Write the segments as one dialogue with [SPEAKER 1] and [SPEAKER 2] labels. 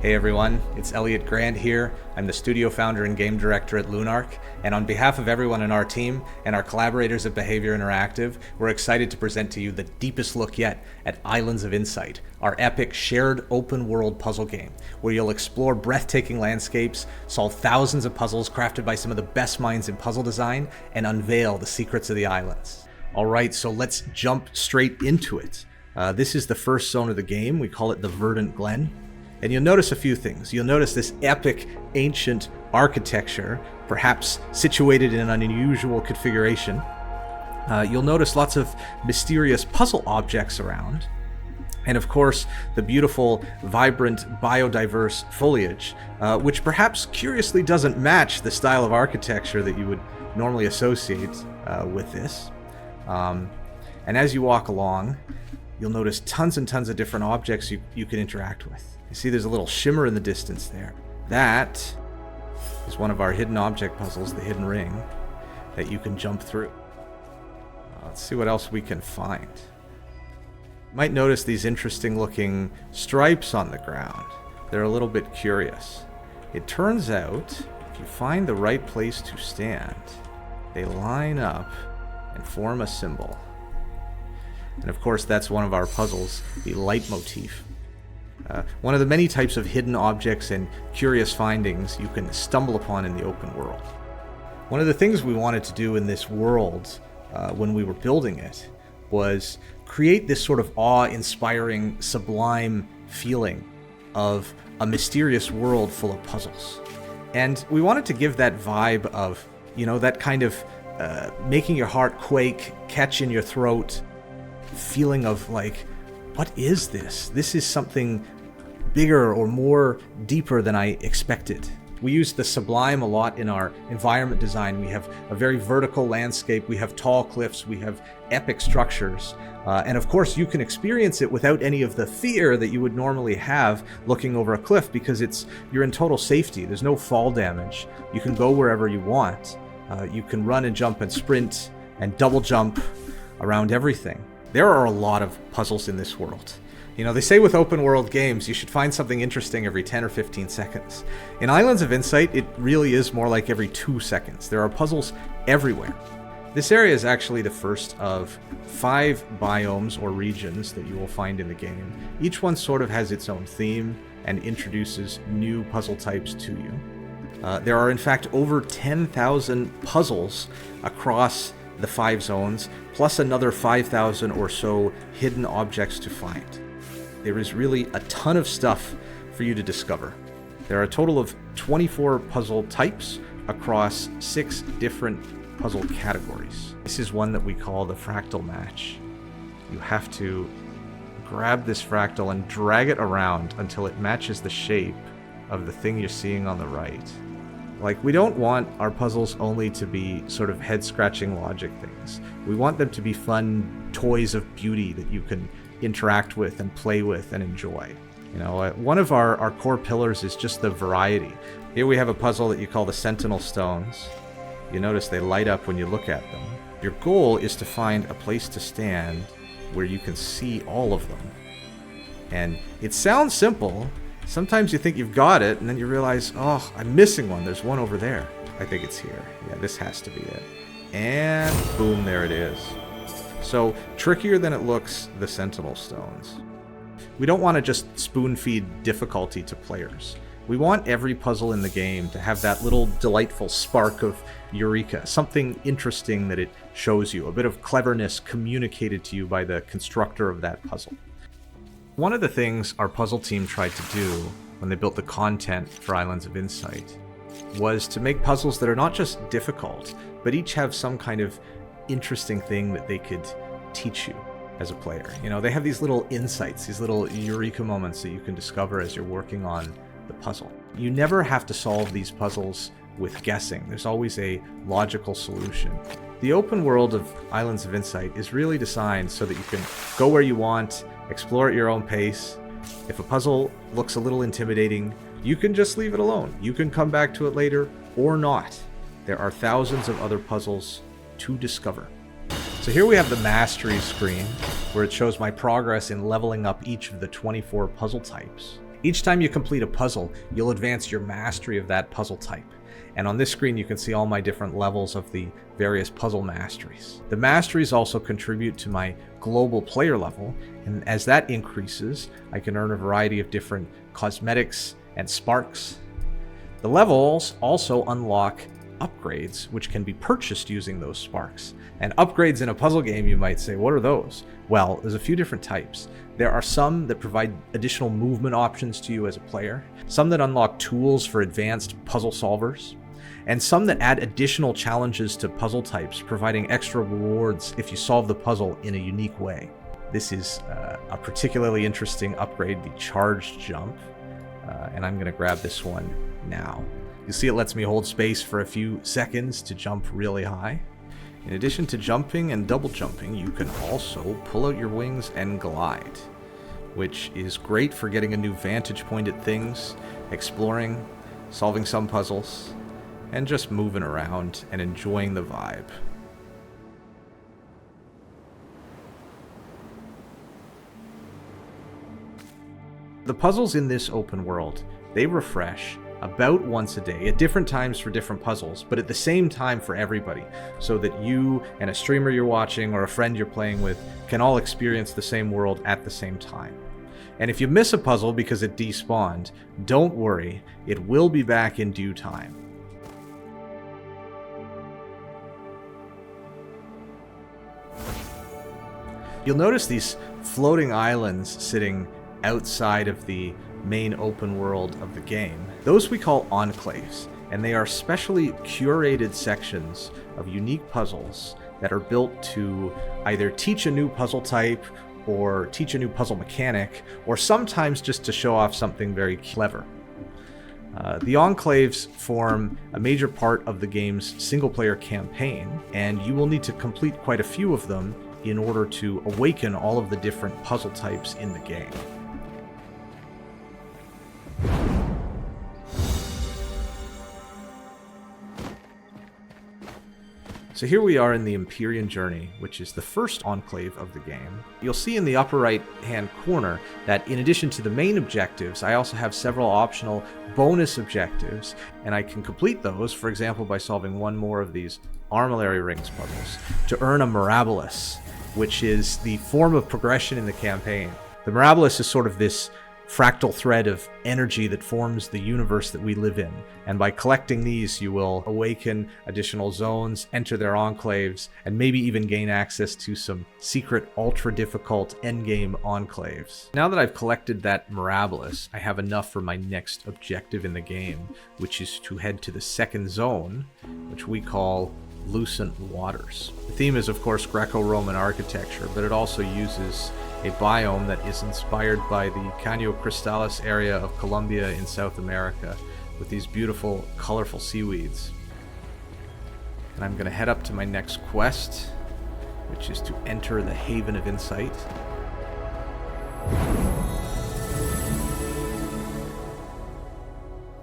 [SPEAKER 1] Hey everyone, it's Elliot Grant here. I'm the studio founder and game director at Lunark, and on behalf of everyone in our team and our collaborators at Behavior Interactive, we're excited to present to you the deepest look yet at Islands of Insight, our epic shared open world puzzle game, where you'll explore breathtaking landscapes, solve thousands of puzzles crafted by some of the best minds in puzzle design, and unveil the secrets of the islands. Alright, so let's jump straight into it. This is the first zone of the game. We call it the Verdant Glen. And you'll notice a few things. You'll notice this epic, ancient architecture, perhaps situated in an unusual configuration. You'll notice lots of mysterious puzzle objects around. And of course, the beautiful, vibrant, biodiverse foliage, which perhaps curiously doesn't match the style of architecture that you would normally associate with this. And as you walk along, you'll notice tons and tons of different objects you can interact with. You see there's a little shimmer in the distance there. That is one of our hidden object puzzles, the Hidden Ring, that you can jump through. Let's see what else we can find. You might notice these interesting looking stripes on the ground. They're a little bit curious. It turns out, if you find the right place to stand, they line up and form a symbol. And of course, that's one of our puzzles, the leitmotif. One of the many types of hidden objects and curious findings you can stumble upon in the open world. One of the things we wanted to do in this world when we were building it was create this sort of awe-inspiring, sublime feeling of a mysterious world full of puzzles. And we wanted to give that vibe of, that kind of making your heart quake, catch in your throat, feeling of like, what is this? This is something bigger or more deeper than I expected. We use the sublime a lot in our environment design. We have a very vertical landscape, we have tall cliffs, we have epic structures. And of course you can experience it without any of the fear that you would normally have looking over a cliff, because you're in total safety. There's no fall damage. You can go wherever you want. You can run and jump and sprint and double jump around everything. There are a lot of puzzles in this world. They say with open world games, you should find something interesting every 10 or 15 seconds. In Islands of Insight, it really is more like every 2 seconds. There are puzzles everywhere. This area is actually the first of 5 biomes or regions that you will find in the game. Each one sort of has its own theme and introduces new puzzle types to you. There are in fact over 10,000 puzzles across the 5 zones, plus another 5,000 or so hidden objects to find. There is really a ton of stuff for you to discover. There are a total of 24 puzzle types across 6 different puzzle categories. This is one that we call the fractal match. You have to grab this fractal and drag it around until it matches the shape of the thing you're seeing on the right. We don't want our puzzles only to be sort of head-scratching logic things. We want them to be fun toys of beauty that you can interact with and play with and enjoy. One of our core pillars is just the variety. Here we have a puzzle that you call the Sentinel Stones. You notice they light up when you look at them. Your goal is to find a place to stand where you can see all of them. And it sounds simple. Sometimes you think you've got it, and then you realize, oh, I'm missing one. There's one over there. I think it's here. Yeah, this has to be it. And boom, there it is. So, trickier than it looks, the Sentinel Stones. We don't want to just spoon-feed difficulty to players. We want every puzzle in the game to have that little delightful spark of eureka, something interesting that it shows you, a bit of cleverness communicated to you by the constructor of that puzzle. One of the things our puzzle team tried to do when they built the content for Islands of Insight was to make puzzles that are not just difficult, but each have some kind of interesting thing that they could teach you as a player. They have these little insights, these little eureka moments that you can discover as you're working on the puzzle. You never have to solve these puzzles with guessing. There's always a logical solution. The open world of Islands of Insight is really designed so that you can go where you want, explore at your own pace. If a puzzle looks a little intimidating, you can just leave it alone. You can come back to it later or not. There are thousands of other puzzles to discover. So here we have the mastery screen where it shows my progress in leveling up each of the 24 puzzle types. Each time you complete a puzzle, you'll advance your mastery of that puzzle type. And on this screen, you can see all my different levels of the various puzzle masteries. The masteries also contribute to my global player level, and as that increases, I can earn a variety of different cosmetics and sparks. The levels also unlock upgrades, which can be purchased using those sparks. And upgrades in a puzzle game, you might say, what are those? Well, there's a few different types. There are some that provide additional movement options to you as a player, some that unlock tools for advanced puzzle solvers, and some that add additional challenges to puzzle types, providing extra rewards if you solve the puzzle in a unique way. This is a particularly interesting upgrade, the charged jump, and I'm going to grab this one now. You see it lets me hold space for a few seconds to jump really high. In addition to jumping and double jumping, you can also pull out your wings and glide, which is great for getting a new vantage point at things, exploring, solving some puzzles, and just moving around and enjoying the vibe. The puzzles in this open world, they refresh about once a day at different times for different puzzles, but at the same time for everybody, so that you and a streamer you're watching or a friend you're playing with can all experience the same world at the same time. And if you miss a puzzle because it despawned, don't worry, it will be back in due time. You'll notice these floating islands sitting outside of the main open world of the game. Those we call Enclaves, and they are specially curated sections of unique puzzles that are built to either teach a new puzzle type or teach a new puzzle mechanic, or sometimes just to show off something very clever. The Enclaves form a major part of the game's single-player campaign, and you will need to complete quite a few of them in order to awaken all of the different puzzle types in the game. So here we are in the Empyrean Journey, which is the first enclave of the game. You'll see in the upper right hand corner that in addition to the main objectives, I also have several optional bonus objectives, and I can complete those, for example, by solving one more of these Armillary Rings puzzles to earn a Mirabilis, which is the form of progression in the campaign. The Mirabilis is sort of this fractal thread of energy that forms the universe that we live in, and by collecting these you will awaken additional zones, enter their enclaves, and maybe even gain access to some secret ultra difficult endgame enclaves. Now that I've collected that Mirabilis, I have enough for my next objective in the game, which is to head to the second zone, which we call Lucent Waters. The theme is of course Greco-Roman architecture, but it also uses a biome that is inspired by the Caño Cristalis area of Colombia in South America, with these beautiful, colorful seaweeds. And I'm going to head up to my next quest, which is to enter the Haven of Insight.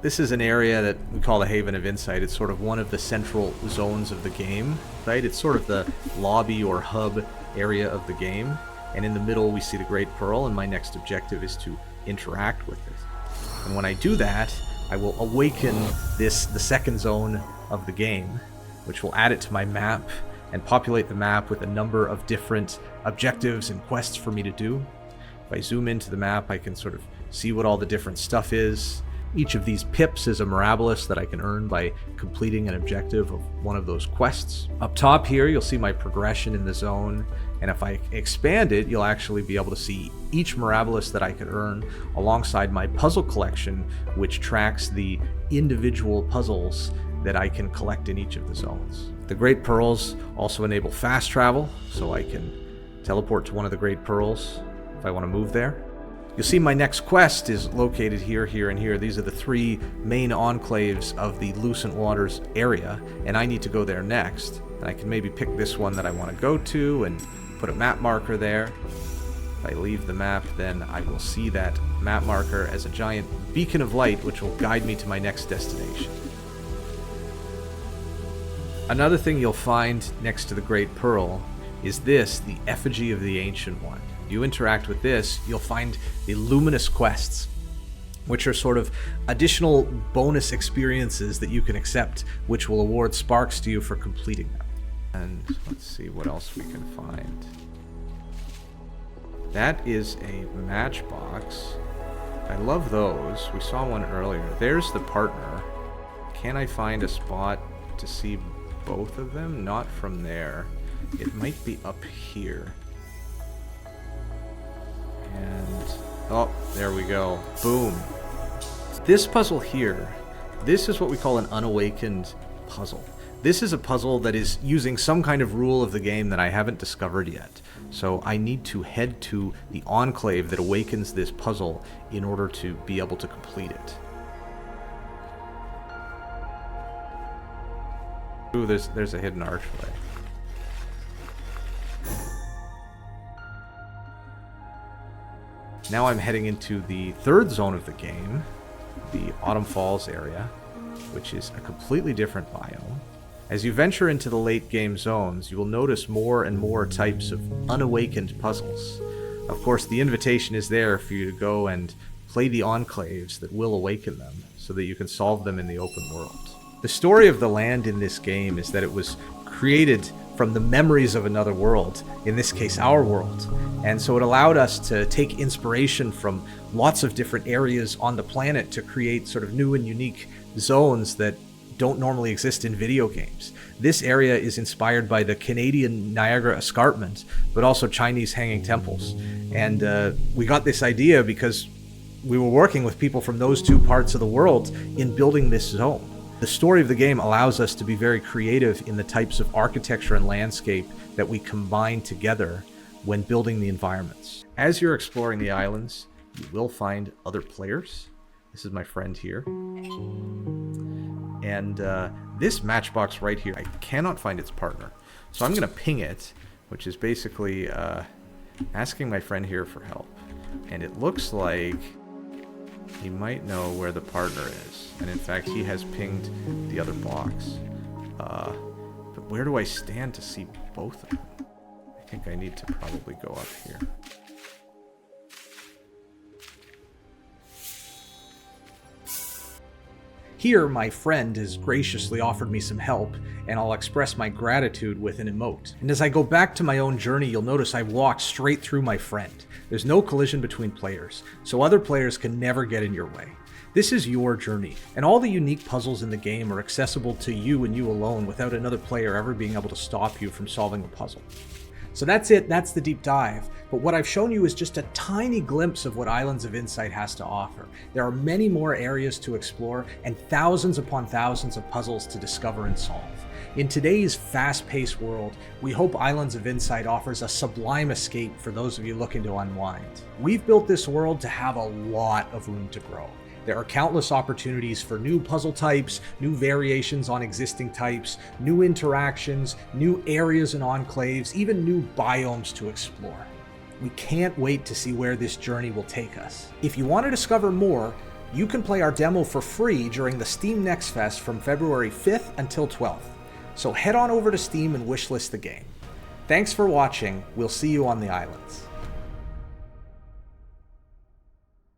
[SPEAKER 1] This is an area that we call the Haven of Insight. It's sort of one of the central zones of the game, right? It's sort of the lobby or hub area of the game. And in the middle we see the Great Pearl, and my next objective is to interact with it. And when I do that, I will awaken the second zone of the game, which will add it to my map and populate the map with a number of different objectives and quests for me to do. If I zoom into the map, I can sort of see what all the different stuff is. Each of these pips is a Mirabilis that I can earn by completing an objective of one of those quests. Up top here, you'll see my progression in the zone, and if I expand it, you'll actually be able to see each Mirabilis that I could earn alongside my puzzle collection, which tracks the individual puzzles that I can collect in each of the zones. The Great Pearls also enable fast travel, so I can teleport to one of the Great Pearls if I want to move there. You'll see my next quest is located here, here, and here. These are the three main enclaves of the Lucent Waters area, and I need to go there next. And I can maybe pick this one that I want to go to and put a map marker there. If I leave the map, then I will see that map marker as a giant beacon of light, which will guide me to my next destination. Another thing you'll find next to the Great Pearl is this, the Effigy of the Ancient One. You interact with this, you'll find the luminous quests. which are sort of additional bonus experiences that you can accept, which will award sparks to you for completing them. And let's see what else we can find. That is a matchbox. I love those. We saw one earlier. There's the partner. Can I find a spot to see both of them? Not from there. It might be up here. And, oh, there we go. Boom. This puzzle here, this is what we call an unawakened puzzle. This is a puzzle that is using some kind of rule of the game that I haven't discovered yet. So I need to head to the enclave that awakens this puzzle in order to be able to complete it. Ooh, there's a hidden archway. Now I'm heading into the third zone of the game, the Autumn Falls area, which is a completely different biome. As you venture into the late game zones, you will notice more and more types of unawakened puzzles. Of course, the invitation is there for you to go and play the enclaves that will awaken them, so that you can solve them in the open world. The story of the land in this game is that it was created from the memories of another world, in this case our world. And so it allowed us to take inspiration from lots of different areas on the planet to create sort of new and unique zones that don't normally exist in video games. This area is inspired by the Canadian Niagara Escarpment, but also Chinese hanging temples. And we got this idea because we were working with people from those two parts of the world in building this zone. The story of the game allows us to be very creative in the types of architecture and landscape that we combine together when building the environments. As you're exploring the islands, you will find other players. This is my friend here. And this matchbox right here, I cannot find its partner. So I'm going to ping it, which is basically asking my friend here for help. And it looks like he might know where the partner is. And in fact, he has pinged the other box. But where do I stand to see both of them? I think I need to probably go up here. Here, my friend has graciously offered me some help, and I'll express my gratitude with an emote. And as I go back to my own journey, you'll notice I've walked straight through my friend. There's no collision between players, so other players can never get in your way. This is your journey, and all the unique puzzles in the game are accessible to you and you alone without another player ever being able to stop you from solving a puzzle. So that's it, that's the deep dive. But what I've shown you is just a tiny glimpse of what Islands of Insight has to offer. There are many more areas to explore and thousands upon thousands of puzzles to discover and solve. In today's fast-paced world, we hope Islands of Insight offers a sublime escape for those of you looking to unwind. We've built this world to have a lot of room to grow. There are countless opportunities for new puzzle types, new variations on existing types, new interactions, new areas and enclaves, even new biomes to explore. We can't wait to see where this journey will take us. If you want to discover more, you can play our demo for free during the Steam Next Fest from February 5th until 12th. So head on over to Steam and wishlist the game. Thanks for watching. We'll see you on the islands.